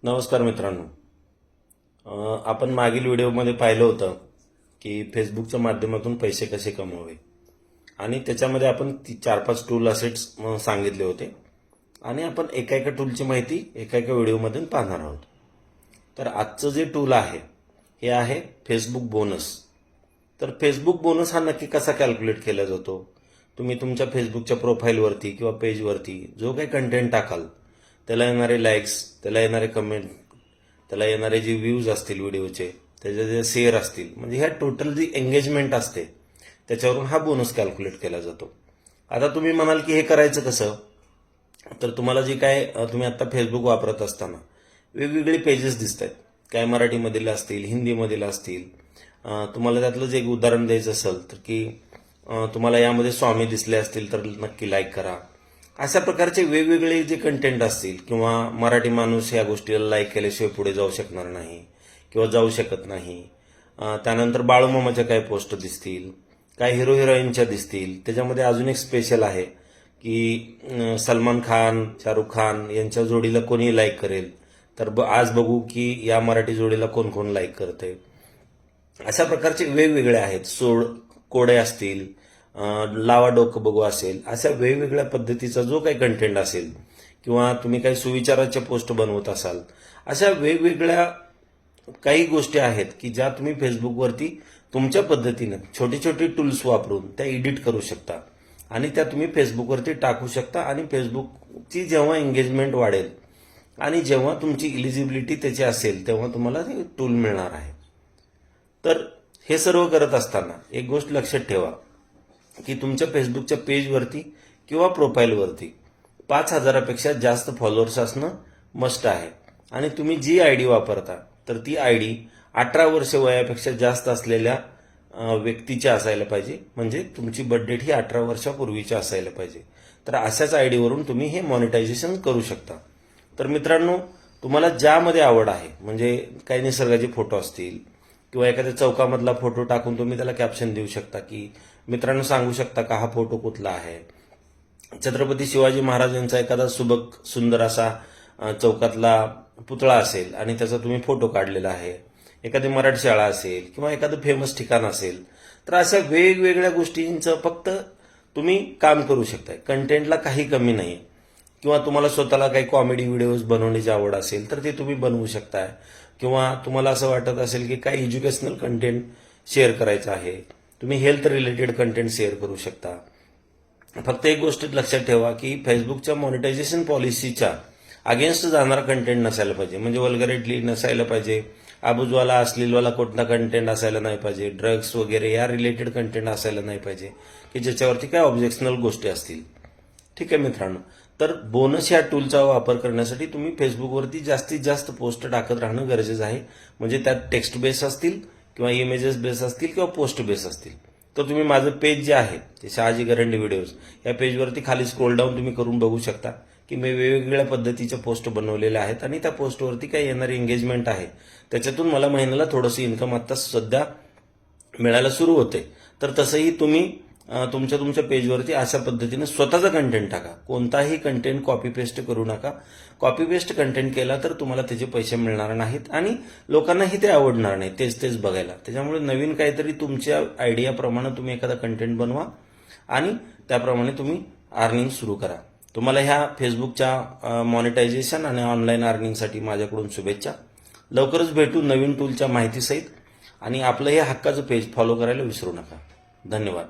नमस्कार मित्रांनो. आपण मागील व्हिडिओमध्ये पाहिलं होतं की फेसबुकच्या माध्यमातून पैसे कसे कमवावे आणि त्याच्यामध्ये आपण 4-5 टूल असेट्स सांगितले होते आणि आपण एका एका टूलची माहिती एका एका व्हिडिओमधून पाहणार आहोत. तर आजचं जे टूल आहे हे आहे फेसबुक बोनस. तर फेसबुक बोनस हा नक्की कसा कॅल्क्युलेट केला जातो? तुम्ही तुमच्या फेसबुकच्या प्रोफाईलवरती किंवा पेजवरती जो काही कंटेंट टाकाल त्याला येणारे लाईक्स, त्याला येणारे कमेंट, त्याला येणारे जे व्ह्यूज असतील व्हिडिओचे, त्याचे जे शेअर असतील, म्हणजे ह्या टोटल जी एंगेजमेंट असते त्याच्यावरून हा बोनस कॅल्क्युलेट केला जातो. आता तुम्ही म्हणाल की हे करायचं कसं? तर तुम्हाला जे काय तुम्ही आता फेसबुक वापरत असताना वेगवेगळे पेजेस दिसत आहेत. काय मराठीमधील असतील, हिंदीमधील असतील. तुम्हाला त्यातलं जे एक उदाहरण द्यायचं असेल तर की तुम्हाला यामध्ये स्वामी दिसले असतील तर नक्की लाईक करा. अशा प्रकारचे वेगवेगळे जे कंटेंट असतील किंवा मराठी माणूस या गोष्टीला लाईक केल्याशिवाय पुढे जाऊ शकणार नाही किंवा जाऊ शकत नाही. त्यानंतर बाळूमामाच्या काही पोस्ट दिसतील, काही हिरो हिरोईनच्या दिसतील. त्याच्यामध्ये अजून एक स्पेशल आहे की सलमान खान, शाहरुख खान यांच्या जोडीला कोणी लाईक करेल. तर आज बघू की या मराठी जोडीला कोण कोण लाईक करते. अशा प्रकारचे वेगवेगळे आहेत. कोडे असतील, लावा डोकं बघू असेल, अशा वेगवेगळ्या पद्धतीचा जो काही कंटेंट असेल किंवा तुम्ही काही सुविचाराच्या पोस्ट बनवत असाल, अशा वेगवेगळ्या काही गोष्टी आहेत की ज्या तुम्ही फेसबुकवरती तुमच्या पद्धतीनं छोटी छोटी टूल्स वापरून त्या एडिट करू शकता आणि त्या तुम्ही फेसबुकवरती टाकू शकता. आणि फेसबुकची जेव्हा एंगेजमेंट वाढेल आणि जेव्हा तुमची इलिजिबिलिटी त्याची असेल तेव्हा तुम्हाला ते टूल मिळणार आहे. तर हे सर्व करत असताना एक गोष्ट लक्षात ठेवा की तुमच्या फेसबुकच्या पेजवरती किंवा प्रोफाईलवरती 5,000पेक्षा जास्त फॉलोअर्स असणं मस्ट आहे. आणि तुम्ही जी आयडी वापरता तर ती आयडी 18 वर्ष वयापेक्षा जास्त असलेल्या व्यक्तीची असायला पाहिजे. म्हणजे तुमची बर्थडेट ही 18 वर्षापूर्वीची असायला पाहिजे. तर अशाच आयडीवरून तुम्ही हे मॉनिटायझेशन करू शकता. तर मित्रांनो, तुम्हाला ज्यामध्ये आवड आहे, म्हणजे काही निसर्गाचे फोटो असतील किंवा एखाद्या चौकामधला फोटो टाकून तुम्ही त्याला कॅप्शन देऊ शकता की मित्रांनो सांगू शकता का हा फोटो कुठला आहे. छत्रपती शिवाजी महाराजांचा एखादा सुबक सुंदर असा चौकातला पुतळा असेल आणि त्याचा तुम्ही फोटो काढलेला आहे. एखादी मराठी शाळा असेल किंवा एखादं फेमस ठिकाण असेल. तर अशा वेगवेगळ्या गोष्टींचं फक्त तुम्ही काम करू शकताय. कंटेंटला काही कमी नाही. किंवा तुम्हाला स्वतःला काही कॉमेडी व्हिडिओज बनवण्याची आवड असेल तर ते तुम्ही बनवू शकताय. किंवा तुम्हाला असं वाटत असेल की काही एज्युकेशनल कंटेंट शेअर करायचं आहे, तुम्ही हेल्थ रिलेटेड कंटेंट शेअर करू शकता. फक्त एक गोष्ट लक्षात ठेवा की फेसबुकच्या मॉनिटायझेशन पॉलिसीच्या अगेन्स्ट जाणारा कंटेंट नसायला पाहिजे. म्हणजे वल्गरिटी नसायला पाहिजे, आबूजवाला अश्लीलवाला कोणता कंटेंट असायला नाही पाहिजे, ड्रग्स वगैरे या रिलेटेड कंटेंट असायला नाही पाहिजे की ज्याच्यावरती काय ऑब्जेक्शनल गोष्टी असतील. ठीक आहे मित्रांनो. तर बोनस या टूलचा वापर करण्यासाठी तुम्ही फेसबुकवरती जास्तीत जास्त पोस्ट टाकत राहणं गरजेचं आहे. म्हणजे त्यात टेक्स्ट बेस असतील किंवा इमेजेस बेस असतील किंवा पोस्ट बेस असतील. तर तुम्ही माझं पेज जे आहे ते शहाजी गरंडे व्हिडिओज या पेजवरती खाली स्क्रोल डाऊन तुम्ही करून बघू शकता की मी वेगवेगळ्या पद्धतीच्या पोस्ट बनवलेल्या आहेत आणि त्या पोस्टवरती काही येणारी एंगेजमेंट आहे त्याच्यातून मला महिन्याला थोडंसं इन्कम आता सध्या मिळायला सुरू होते. तर तसंही तुम्ही तुमच्या पेजवरती अशा पद्धतीने स्वतःचा कंटेंट टाका. कोणताही कंटेंट कॉपी पेस्ट करू नका. कॉपी पेस्ट कंटेंट केला तर तुम्हाला त्याचे पैसे मिळणार नाहीत आणि लोकांनाही ते आवडणार नाही तेच तेच बघायला. त्याच्यामुळे नवीन काहीतरी तुमच्या आयडियाप्रमाणे तुम्ही एखादा कंटेंट बनवा आणि त्याप्रमाणे तुम्ही अर्निंग सुरू करा. तुम्हाला ह्या फेसबुकच्या मॉनिटायझेशन आणि ऑनलाईन अर्निंगसाठी माझ्याकडून शुभेच्छा. लवकरच भेटू नवीन टूलच्या माहितीसहित. आणि आपलं हे हक्काचं पेज फॉलो करायला विसरू नका. धन्यवाद.